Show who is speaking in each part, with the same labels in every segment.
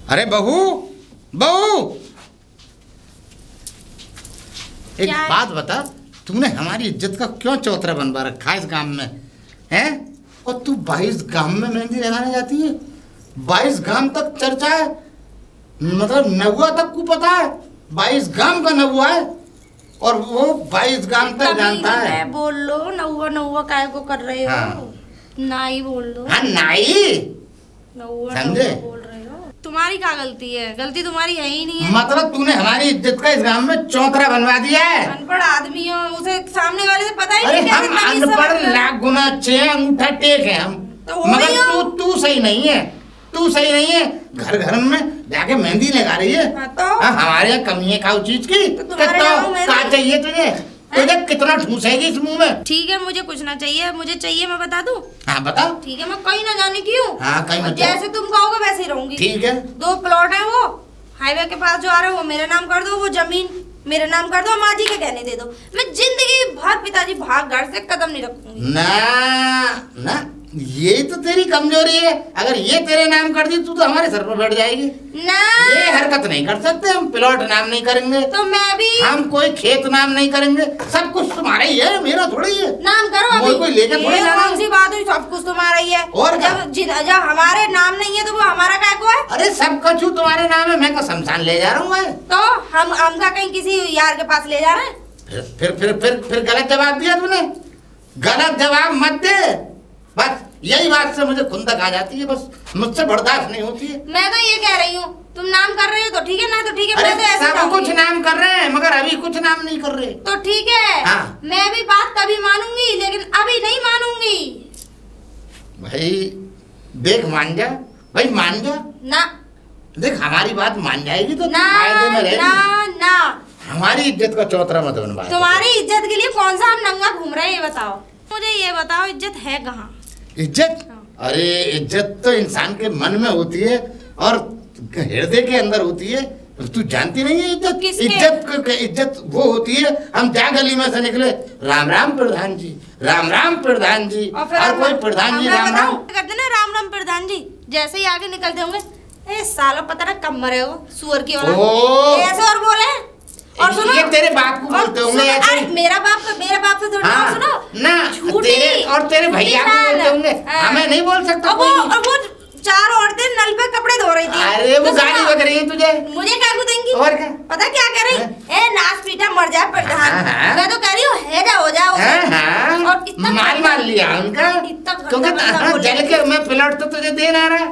Speaker 1: अरे बहू, बहू, एक बात बता, तूने हमारी इज्जत का क्यों चौतरा बनवा रखा है इस गांव में, हैं? और तू 22 गांव में मेहंदी लगाने जाती है। 22 गांव तक चर्चा है, मतलब नौवा तक को पता है, 22 गांव का नौवा है और वो 22 गांव तक जानता है।
Speaker 2: मैं बोल लो नौवा नौवा काय को कर रहे हो?
Speaker 1: हाँ।
Speaker 2: नाई बोल दो।
Speaker 1: हाँ नाई,
Speaker 2: नौवा
Speaker 1: समझे?
Speaker 2: नौवा बोल रहे हो। तुम्हारी क्या गलती है? गलती तुम्हारी है ही नहीं है।
Speaker 1: मतलब तूने हमारी इज्जत का इस गांव में चौतरा बनवा दिया है।
Speaker 2: अनपढ़ आदमी हो, उसे सामने वाले से पता ही
Speaker 1: अरे
Speaker 2: नहीं
Speaker 1: हम अनपढ़ लाख गुना अच्छे हैं, अंगूठा टेक है हम,
Speaker 2: तो
Speaker 1: मगर तू सही नहीं है, तू सही नहीं है। घर घर में जाके मेहंदी लगा रही है।
Speaker 2: हाँ तो?
Speaker 1: हमारे यहाँ कमी है खाओ चीज की।
Speaker 2: तो क्या
Speaker 1: चाहिए तुझे? तुझे कितना ठूसेगी इस मुंह में?
Speaker 2: ठीक है, मुझे कुछ ना चाहिए, मुझे चाहिए मैं बता दूं।
Speaker 1: हाँ बता।
Speaker 2: ठीक है, मैं कहीं ना जाने की हूँ।
Speaker 1: हाँ कहीं मत
Speaker 2: जैसे तुम कहोगे वैसे ही रहूंगी।
Speaker 1: ठीक है।
Speaker 2: 2 प्लॉट है, वो हाईवे के पास जो आ रहा है वो मेरे नाम कर दो, वो जमीन मेरे नाम कर दो, माँ जी के कहने दे दो। मैं जिंदगी भर पिताजी भाग घर से कदम नहीं रखूंगी।
Speaker 1: ना ना, यही तो तेरी कमजोरी है। अगर ये तेरे नाम कर दी तू तो हमारे सर पर बैठ जाएगी
Speaker 2: ना।
Speaker 1: ये हरकत नहीं कर सकते हम। प्लॉट नाम नहीं करेंगे
Speaker 2: तो मैं भी,
Speaker 1: हम कोई खेत नाम नहीं करेंगे। सब कुछ तुम्हारा ही है, मेरा थोड़ा ही है।
Speaker 2: नाम करो अभी।
Speaker 1: कोई लेके थोड़ी जाना है।
Speaker 2: कौन सी बात हुई? सब कुछ तुम्हारा ही है।
Speaker 1: और
Speaker 2: जब हमारे नाम नहीं है तो वो हमारा क्या को है?
Speaker 1: अरे सब कछु तुम्हारे नाम है। मैं का शमशान ले जा रहा हूँ मैं।
Speaker 2: तो हम का कहीं किसी यार के पास ले जा रहे हैं?
Speaker 1: फिर गलत जवाब दिया तूने। गलत जवाब मत दे, बस यही बात से मुझे खुंदक आ जाती है। बस मुझसे बर्दाश्त नहीं होती है।
Speaker 2: मैं तो ये कह रही हूँ, तुम नाम कर रहे हो तो ठीक है, ना तो ठीक है।
Speaker 1: अरे
Speaker 2: मैं तो ऐसे
Speaker 1: सब कुछ नाम कर रहे हैं मगर अभी कुछ नाम नहीं कर रहे।
Speaker 2: तो ठीक है।
Speaker 1: हाँ।
Speaker 2: मैं भी बात तभी मानूंगी लेकिन अभी नहीं मानूंगी।
Speaker 1: भाई देख, मान जा भाई, मान जा
Speaker 2: ना।
Speaker 1: देख, हमारी बात मान जाएगी तो
Speaker 2: ना
Speaker 1: फायदे में रहेगी।
Speaker 2: ना ना।
Speaker 1: हमारी इज्जत का चौतरा मत बनवा।
Speaker 2: तुम्हारी इज्जत के लिए कौन सा हम नंगा घूम रहे हैं ये बताओ। मुझे ये बताओ, इज्जत है कहाँ?
Speaker 1: इज्जत? अरे इज्जत तो इंसान के मन में होती है और हृदय के अंदर होती है। तू जानती नहीं है इज्जत? इज्जत वो होती है, हम जा गली में से निकले, राम राम प्रधान जी, राम राम प्रधान जी, और कोई प्रधान जी राम राम
Speaker 2: करते ना, राम राम प्रधान जी। जैसे ही आगे निकलते होंगे, ए साला पता ना कब मरे हो सुअर की औलाद, ऐसे और बोले। और सुनो,
Speaker 1: ये तेरे बाप को बोलते होंगे ऐसे।
Speaker 2: मेरा बाप से थोड़ी ना। सुनो
Speaker 1: ना, तेरे भैया को बोलते होंगे, हमें नहीं बोल सकता।
Speaker 2: वो 4 औरतें नल पे कपड़े धो रही थी।
Speaker 1: अरे वो गाली बक रही है तुझे।
Speaker 2: मुझे क्या देंगी?
Speaker 1: और क्या
Speaker 2: पता क्या कह रही? ए नाच पीटा मर जाए प्रधान। मैं तो कह रही हूँ हैजा हो जाओ।
Speaker 1: और इतना माल लिया उनका, क्योंकि जल के मैं प्लॉट तो तुझे दे ना रहा,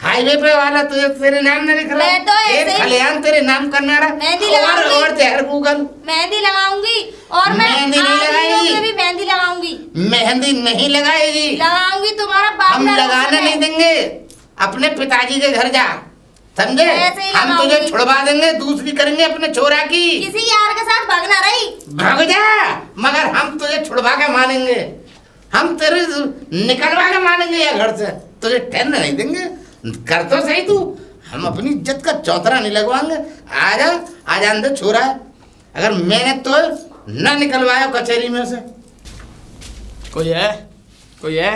Speaker 1: हाईवे पे वाला तुझे तेरे नाम नहीं लिख रहा,
Speaker 2: मैं तो ऐसे
Speaker 1: खलियान तेरे नाम करना रहा।
Speaker 2: मेहंदी लगाऊंगी
Speaker 1: और तेरे गूगल
Speaker 2: मेहंदी लगाऊंगी और मैं
Speaker 1: मेहंदी नहीं लगाएगी।
Speaker 2: भी मेहंदी लगाऊंगी।
Speaker 1: मेहंदी नहीं लगाएगी,
Speaker 2: लगाऊंगी। तुम्हारा बाप
Speaker 1: हम लगाने नहीं देंगे। अपने पिताजी के घर जा, समझे? हम तुझे छुड़वा देंगे, दूसरी करेंगे अपने छोरा की।
Speaker 2: किसी यार के साथ भागना रही
Speaker 1: भाग जा, मगर हम तुझे छुड़वा के मानेंगे, हम तेरे निकलवा के मानेंगे या घर से, तुझे ठहरने नहीं देंगे। कर तो सही तू, हम अपनी इज्जत का चौतरा नहीं लगवाएंगे। आ जान दे छोरा, अगर मैंने तो न निकलवाया कचहरी में से।
Speaker 3: कोई है? कोई है?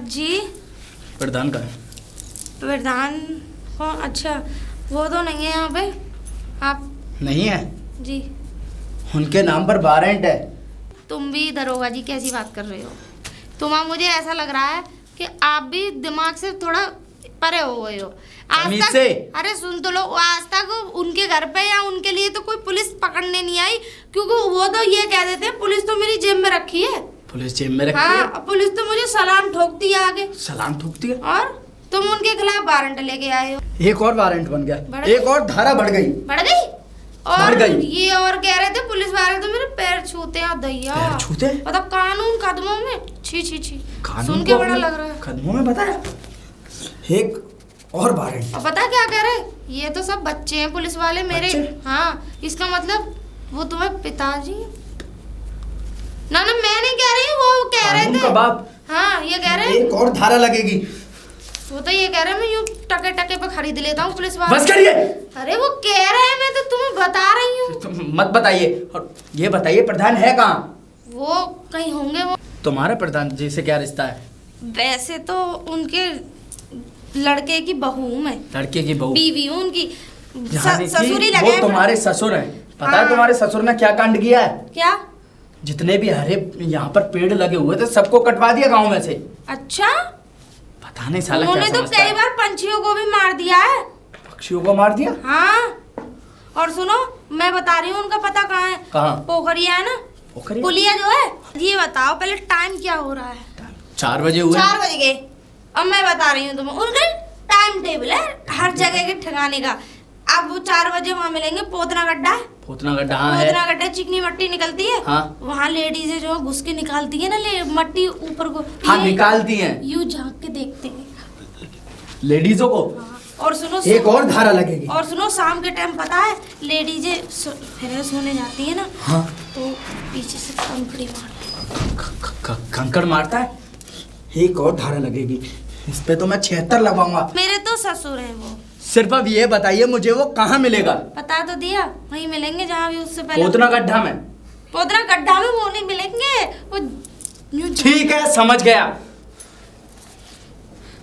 Speaker 2: जी
Speaker 3: प्रधान का है?
Speaker 2: प्रधान कौन? अच्छा, वो तो नहीं है यहाँ पे। आप
Speaker 3: नहीं है?
Speaker 2: जी,
Speaker 3: उनके नाम पर वारंट है।
Speaker 2: तुम भी दरोगा जी कैसी बात कर रहे हो? मुझे ऐसा लग रहा है कि आप भी दिमाग से थोड़ा परे हो गए हो। आज तक
Speaker 3: से?
Speaker 2: अरे सुन तो लो, आज तक उनके घर पे या उनके लिए तो कोई पुलिस पकड़ने नहीं आई, क्योंकि वो तो ये कह देते हैं पुलिस तो मेरी जेब में रखी है।
Speaker 3: पुलिस जेब में रखी
Speaker 2: हाँ,
Speaker 3: है?
Speaker 2: पुलिस तो मुझे सलाम ठोकती है आगे।
Speaker 3: सलाम ठोकती है?
Speaker 2: और तुम उनके खिलाफ वारंट लेके आए हो।
Speaker 3: एक और वारंट बन गया, एक और धारा बढ़ गई।
Speaker 2: बढ़ गई? और
Speaker 3: बढ़ गई।
Speaker 2: ये और कह रहे थे पुलिस वाले तो मेरे पैर छूते हैं दैया।
Speaker 3: पैर छूते?
Speaker 2: मतलब कानून कदमों में। छी छी छी, सुन के बड़ा लग रहा है।
Speaker 3: कदमों में बताया एक और वारंट।
Speaker 2: और पता क्या कह रहे? ये तो सब बच्चे हैं पुलिस वाले मेरे। हाँ, इसका मतलब वो तुम्हारे पिताजी? ना ना, मैं नहीं कह रही हूँ, वो कह रहे थे।
Speaker 3: बाप।
Speaker 2: हाँ, ये कह रहे हैं
Speaker 3: एक और धारा लगेगी।
Speaker 2: वो तो ये कह रहे हैं मैं यूँ टके टके पे खरीद लेता हूँ पुलिस वाले।
Speaker 3: बस करिए।
Speaker 2: अरे वो कह रहे हैं, मैं तो तुम्हें बता रही हूँ।
Speaker 3: मत बताइए। और ये बताइए प्रधान है कहाँ?
Speaker 2: वो कहीं होंगे। वो
Speaker 3: तुम्हारे प्रधान जी से क्या रिश्ता है?
Speaker 2: वैसे तो उनके लड़के की बहू हूँ मैं,
Speaker 3: लड़के की बहू
Speaker 2: बीवी हूँ उनकी।
Speaker 3: यानी कि
Speaker 2: ससुर ही
Speaker 3: वो
Speaker 2: लगे हैं।
Speaker 3: तुम्हारे ससुर हैं। पता है
Speaker 2: हाँ।
Speaker 3: तुम्हारे ससुर ने क्या कांड किया है?
Speaker 2: क्या?
Speaker 3: जितने भी हरे यहाँ पर पेड़ लगे हुए थे सबको कटवा दिया गांव में से।
Speaker 2: अच्छा,
Speaker 3: पता नहीं साला क्या
Speaker 2: उन्होंने तो
Speaker 3: समझता
Speaker 2: कई
Speaker 3: है।
Speaker 2: बार पंछियों को भी मार दिया है।
Speaker 3: पक्षियों को मार दिया?
Speaker 2: हाँ, और सुनो मैं बता रही हूँ उनका पता कहाँ है।
Speaker 3: कहाँ?
Speaker 2: पोखरिया है ना,
Speaker 3: पोखरिया?
Speaker 2: पुलिया जो है। ये बताओ पहले टाइम क्या हो रहा है?
Speaker 3: 4 बजे हुए।
Speaker 2: 4 बज गए। अब मैं बता रही हूँ तुम्हें, उनका टाइम टेबल है हर जगह के ठिकाने का। अब वो 4 बजे वहाँ मिलेंगे, पोतना गड्ढा है।
Speaker 3: पोतना गड्ढा है।
Speaker 2: पोतना गड्ढा चिकनी मट्टी निकलती है।
Speaker 3: हाँ।
Speaker 2: वहाँ लेडीज जो है घुस के निकालती है ना मट्टी ऊपर को।
Speaker 3: हाँ,
Speaker 2: ये
Speaker 3: निकालती हैं।
Speaker 2: यूं झांक के देखते हैं।
Speaker 3: लेडीजों को।
Speaker 2: हाँ, और सुनो
Speaker 3: एक और धारा लगेगी।
Speaker 2: और सुनो शाम के टाइम पता है लेडीजें फिर सोने जाती है ना।
Speaker 3: हाँ।
Speaker 2: तो पीछे से कंकड़ी मारती है।
Speaker 3: कंकड़ मारता है। एक और धारा लगेगी, इस पे तो मैं 76 लगवाऊंगा।
Speaker 2: मेरे तो ससुर हैं वो।
Speaker 3: सिर्फ अब ये बताइए मुझे वो कहाँ मिलेगा?
Speaker 2: बता तो दिया, वहीं मिलेंगे जहाँ भी उससे पहले।
Speaker 3: पोतना गड्ढा में।
Speaker 2: पोतना गड्ढा में वो नहीं मिलेंगे, वो यूं
Speaker 3: ठीक है, समझ गया।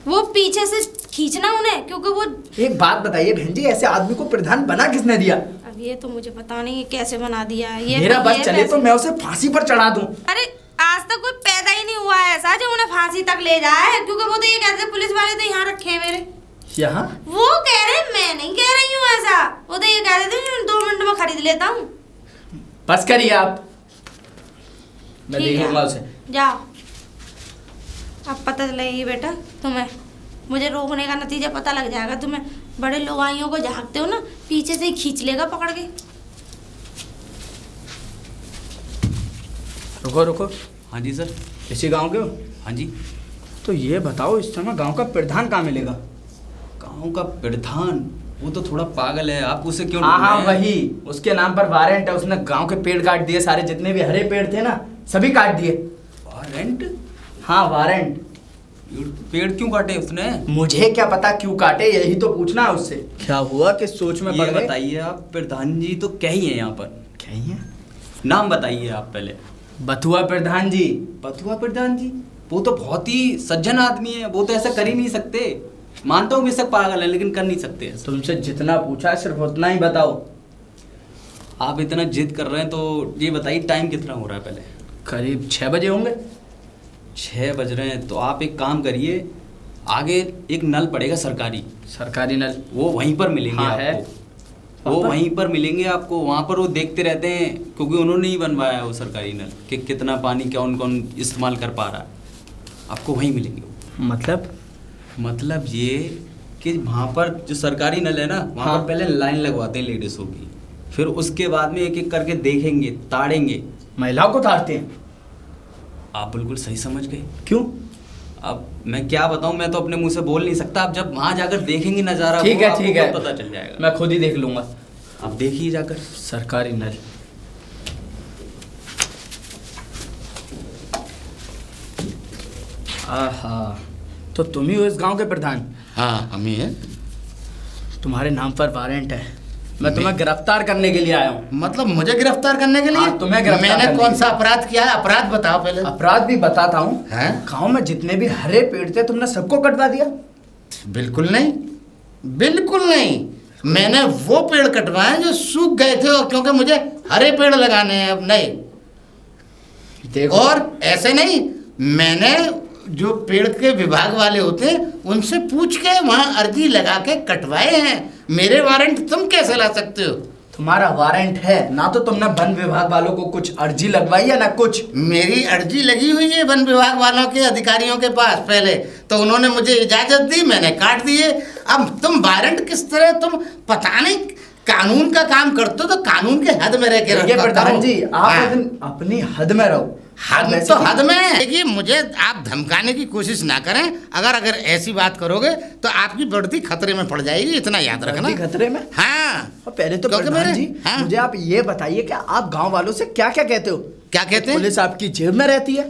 Speaker 2: वो पीछे से खींचना उन्हें, क्योंकि वो।
Speaker 3: एक बात बताइए बहन जी, ऐसे आदमी को प्रधान बना किसने दिया?
Speaker 2: अब ये तो मुझे पता नहीं है कैसे बना दिया है ये।
Speaker 3: मेरा
Speaker 2: तो
Speaker 3: बस
Speaker 2: ये
Speaker 3: चले तो मैं उसे फांसी पर चढ़ा दूं।
Speaker 2: अरे आज तक कोई पैदा ही नहीं हुआ है ऐसा जो उन्हें फांसी तक ले जाए, क्योंकि वो तो ये कहते हैं पुलिस वाले तो यहाँ रखे हैं मेरे।
Speaker 3: यहाँ?
Speaker 2: वो कह रहे हैं, मैं नहीं कह रही हूँ ऐसा। वो तो ये कह रहे थे 2 मिनट में खरीद लेता हूँ।
Speaker 3: बस करिए आप, मैं
Speaker 2: ठीक
Speaker 3: देख
Speaker 2: है।
Speaker 3: लूंगा उसे।
Speaker 2: जाओ, अब पता चलेगी बेटा तुम्हें। मुझे रोकने का नतीजा पता लग जाएगा तुम्हें। बड़े लोगाइयों को झांकते हो ना, पीछे से ही खींच लेगा पकड़ के।
Speaker 3: रुको रुको।
Speaker 4: हाँ जी सर।
Speaker 3: इसी गांव के हो?
Speaker 4: हाँ जी।
Speaker 3: तो ये बताओ इस समय गांव का प्रधान कहाँ मिलेगा?
Speaker 4: गांव का प्रधान वो तो थोड़ा पागल है, आप उसे क्यों
Speaker 3: हाँ
Speaker 4: ढूंढ
Speaker 3: हाँ
Speaker 4: रहे हैं?
Speaker 3: वही, उसके नाम पर वारंट है। उसने गांव के पेड़ काट दिए सारे, जितने भी हरे पेड़ थे ना सभी काट दिए।
Speaker 4: वारंट?
Speaker 3: हाँ वारंट।
Speaker 4: पेड़ क्यों काटे उसने?
Speaker 3: मुझे क्या पता क्यों काटे, यही तो पूछना है उससे। क्या हुआ कि सोच में पड़
Speaker 4: ये
Speaker 3: गए?
Speaker 4: बताइए आप, प्रधान जी तो क्या ही है यहाँ पर?
Speaker 3: क्या ही है?
Speaker 4: नाम बताइए आप पहले।
Speaker 3: बथुआ प्रधान जी।
Speaker 4: बथुआ प्रधान जी? वो तो बहुत ही सज्जन आदमी है, वो तो ऐसा कर ही नहीं सकते। मानता हूँ बेशक पागल है, लेकिन कर नहीं सकते ऐसा।
Speaker 3: तुमसे जितना पूछा है सिर्फ उतना ही बताओ।
Speaker 4: आप इतना जिद कर रहे हैं तो ये बताइए टाइम कितना हो रहा है पहले?
Speaker 3: करीब 6 बजे होंगे।
Speaker 4: 6 बज रहे हैं तो आप एक काम करिए, आगे एक नल पड़ेगा सरकारी
Speaker 3: नल?
Speaker 4: वो वहीं पर मिलेंगे
Speaker 3: हाँ, है।
Speaker 4: आपको। वो
Speaker 3: वहाँ पर?
Speaker 4: वहीं पर मिलेंगे आपको, वहाँ पर वो देखते रहते हैं, क्योंकि उन्होंने ही बनवाया है वो सरकारी नल कि कितना पानी कौन कौन इस्तेमाल कर पा रहा है। आपको वहीं मिलेंगे वो। मतलब ये कि वहाँ पर जो सरकारी नल है ना, वहाँ
Speaker 3: हाँ।
Speaker 4: पर पहले लाइन लगवाते हैं लेडीज़ों की, फिर उसके बाद में एक एक करके देखेंगे, ताड़ेंगे।
Speaker 3: महिलाओं को ताड़ते हैं?
Speaker 4: आप बिल्कुल सही समझ गए।
Speaker 3: क्यों?
Speaker 4: अब मैं क्या बताऊं, मैं तो अपने मुंह से बोल नहीं सकता। आप जब वहां जाकर देखेंगे नजारा,
Speaker 3: ठीक
Speaker 4: वो
Speaker 3: है
Speaker 4: आपको
Speaker 3: ठीक है,
Speaker 4: खुद पता चल जाएगा।
Speaker 3: मैं खुद ही देख लूंगा।
Speaker 4: आप देखिए जाकर।
Speaker 3: सरकारी नल। आहा, तो तुम ही हो इस गांव के प्रधान?
Speaker 1: हाँ हम ही हैं।
Speaker 3: तुम्हारे नाम पर वारंट है। मैं तुम्हें गिरफ्तार करने के लिए आया हूँ।
Speaker 1: मतलब मुझे गिरफ्तार करने के लिए?
Speaker 3: हाँ, तुम्हें गिरफ्तार
Speaker 1: मैंने
Speaker 3: करने
Speaker 1: कौन
Speaker 3: के
Speaker 1: सा अपराध किया है? अपराध बताओ पहले।
Speaker 3: अपराध भी बताता हूँ।
Speaker 1: हैं?
Speaker 3: गांव में जितने भी हरे पेड़ थे तुमने सबको कटवा दिया।
Speaker 1: बिल्कुल नहीं, बिल्कुल नहीं। मैंने वो पेड़ कटवाए जो सूख गए थे, और क्योंकि मुझे हरे पेड़ लगाने हैं अब नहीं।
Speaker 3: देखो,
Speaker 1: और ऐसे नहीं, मैंने जो पेड़ के विभाग वाले होते हैं उनसे पूछ के वहां अर्जी लगा के कटवाए हैं। मेरे वारंट तुम कैसे ला सकते हो?
Speaker 3: तुम्हारा वारंट है ना, तो तुमने वन विभाग वालों को कुछ अर्जी लगवाई है ना कुछ।
Speaker 1: मेरी अर्जी लगी हुई है वन विभाग वालों के अधिकारियों के पास पहले, तो उन्होंने मुझे इजाजत दी, मैंने काट दिए। अब तुम वारंट किस तरह, तुम पता नहीं कानून का काम करते हो तो कानून के हद में रह के
Speaker 3: देखिए प्रधान जी, आप
Speaker 1: हाँ।
Speaker 3: अपनी हद में रहो।
Speaker 1: हद
Speaker 3: वैसे
Speaker 1: तो
Speaker 3: भी-
Speaker 1: हद में है। देखिए मुझे आप धमकाने की कोशिश ना करें। अगर ऐसी बात करोगे तो आपकी बढ़ती खतरे में पड़ जाएगी, इतना याद रखना।
Speaker 3: वर्दी खतरे में?
Speaker 1: हाँ।
Speaker 3: और पहले तो
Speaker 1: क्योंकि
Speaker 3: प्रधान
Speaker 1: मेरे-
Speaker 3: जी,
Speaker 1: हाँ।
Speaker 3: मुझे आप ये बताइए कि आप गांव वालों से क्या क्या कहते हो?
Speaker 1: क्या कहते हैं?
Speaker 3: पुलिस आपकी जेब में रहती है?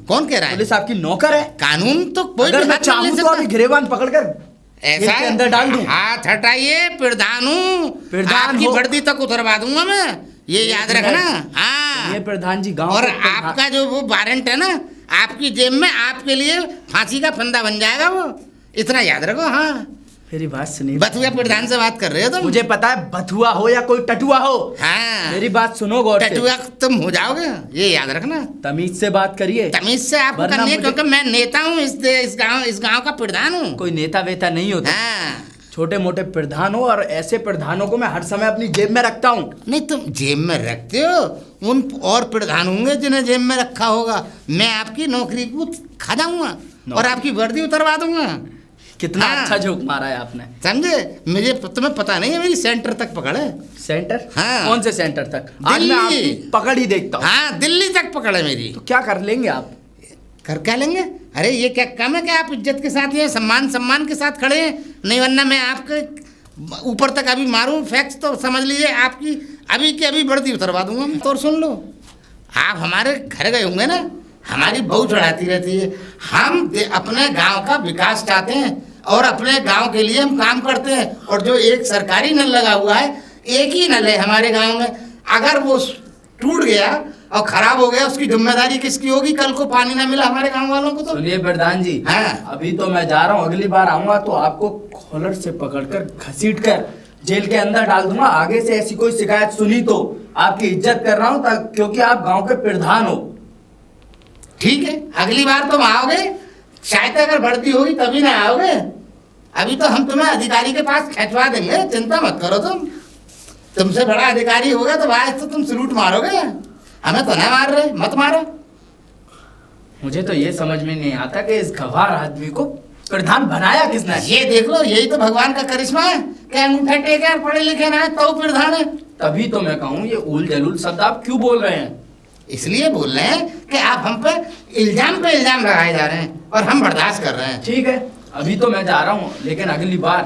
Speaker 1: कौन कह रहा है?
Speaker 3: पुलिस आपकी नौकर है?
Speaker 1: कानून तो कोई
Speaker 3: अगर
Speaker 1: भी
Speaker 3: मैं
Speaker 1: हाथ नहीं ले
Speaker 3: चाहूँ तो
Speaker 1: सकता।
Speaker 3: अभी गिरेबान पकड़कर
Speaker 1: ऐसा
Speaker 3: जेल के अंदर डाल दूं?
Speaker 1: हाथ हटाइए, प्रधान हूँ।
Speaker 3: प्रधान
Speaker 1: आपकी
Speaker 3: हो।
Speaker 1: वर्दी तक उतरवा दूंगा मैं, ये याद रखना। हाँ।
Speaker 3: ये प्रधान जी गांव
Speaker 1: और
Speaker 3: के प्रधान-
Speaker 1: आपका जो वो वारंट है ना, आपकी जेब में आपके लिए फांसी का फंदा बन जाएगा वो। इतना याद रखो। हाँ,
Speaker 3: मेरी बात सुनिए।
Speaker 1: बथुआ प्रधान से बात कर रहे हो तुम?
Speaker 3: मुझे पता है, बथुआ हो या कोई टटुआ हो,
Speaker 1: हाँ,
Speaker 3: मेरी बात सुनो गौर से।
Speaker 1: टटुआ तुम हो जाओगे, ये याद रखना।
Speaker 3: तमीज से बात करिए।
Speaker 1: तमीज से आपको
Speaker 3: वरना
Speaker 1: करनी है,
Speaker 3: मुझे-
Speaker 1: क्योंकि मैं नेता हूँ, इस गांव का प्रधान हूँ।
Speaker 3: कोई नेता वेता नहीं होता।
Speaker 1: हाँ,
Speaker 3: छोटे मोटे प्रधान हो, और ऐसे प्रधानों को मैं हर समय अपनी जेब में रखता हूँ।
Speaker 1: नहीं तुम जेब में रखते हो, उन और प्रधान होंगे जिन्हें जेब में रखा होगा। मैं आपकी नौकरी को खा जाऊंगा और आपकी वर्दी उतरवा दूंगा।
Speaker 3: कितना
Speaker 1: हाँ।
Speaker 3: अच्छा जोक मारा है आपने।
Speaker 1: समझे? मुझे तुम्हें पता नहीं है, मेरी सेंटर तक पकड़ है।
Speaker 3: सेंटर?
Speaker 1: हाँ।
Speaker 3: कौन से सेंटर तक? आज
Speaker 1: दिल्ली।
Speaker 3: मैं आपकी पकड़ ही देखता हूँ।
Speaker 1: हाँ, दिल्ली तक पकड़ है मेरी।
Speaker 3: तो क्या कर लेंगे आप?
Speaker 1: कर क्या लेंगे? अरे ये क्या कम है कि आप इज्जत के साथ ये सम्मान के साथ खड़े हैं? नहीं, वरना मैं आपके ऊपर तक अभी मारूं फैक्स तो समझ लीजिए आपकी अभी की अभी वर्दी उतरवा दूंगा मैं। तो सुन लो, आप हमारे घर गए होंगे ना, हमारी बहू चढ़ाती रहती है। हम अपने गांव का विकास चाहते हैं और अपने गांव के लिए हम काम करते हैं। और जो एक सरकारी नल लगा हुआ है, एक ही नल है हमारे गांव में, अगर वो टूट गया और खराब हो गया, उसकी जिम्मेदारी किसकी होगी? कल को पानी ना मिला हमारे गांव वालों को तो।
Speaker 3: सुनिए प्रधान जी,
Speaker 1: हाँ।
Speaker 3: अभी तो मैं जा रहा हूँ, अगली बार आऊंगा तो आपको कॉलर से पकड़कर घसीट कर जेल के अंदर डाल दूंगा। आगे से ऐसी कोई शिकायत सुनी तो आपकी इज्जत कर रहा हूँ, क्योंकि आप गांव के प्रधान हो।
Speaker 1: ठीक है, अगली बार तुम आओगे, शायद अगर बढ़ती होगी तभी ना आओगे। अभी तो हम तुम्हें अधिकारी के पास खिंचवा देंगे, चिंता मत करो तुम। तुमसे बड़ा अधिकारी होगा तो आज तो तुम सलूट मारोगे, हमें तो ना मार रहे, मत मारो।
Speaker 3: मुझे तो ये समझ में नहीं आता कि इस गवार आदमी को प्रधान बनाया किसने?
Speaker 1: ये देख लो, यही तो भगवान का करिश्मा है कि अंगूठा टेके और पढ़े लिखे ना है तो प्रधान है।
Speaker 3: तभी तो मैं कहूँ, ये उल जलूल शब्द आप क्यों बोल रहे हैं?
Speaker 1: इसलिए बोल रहे हैं कि आप हम पे इल्जाम लगाए जा रहे हैं और हम बर्दाश्त कर रहे हैं।
Speaker 3: ठीक है, अभी तो मैं जा रहा हूँ, लेकिन अगली बार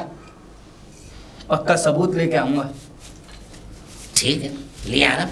Speaker 3: पक्का सबूत लेके आऊंगा।
Speaker 1: ठीक है, लिया ना।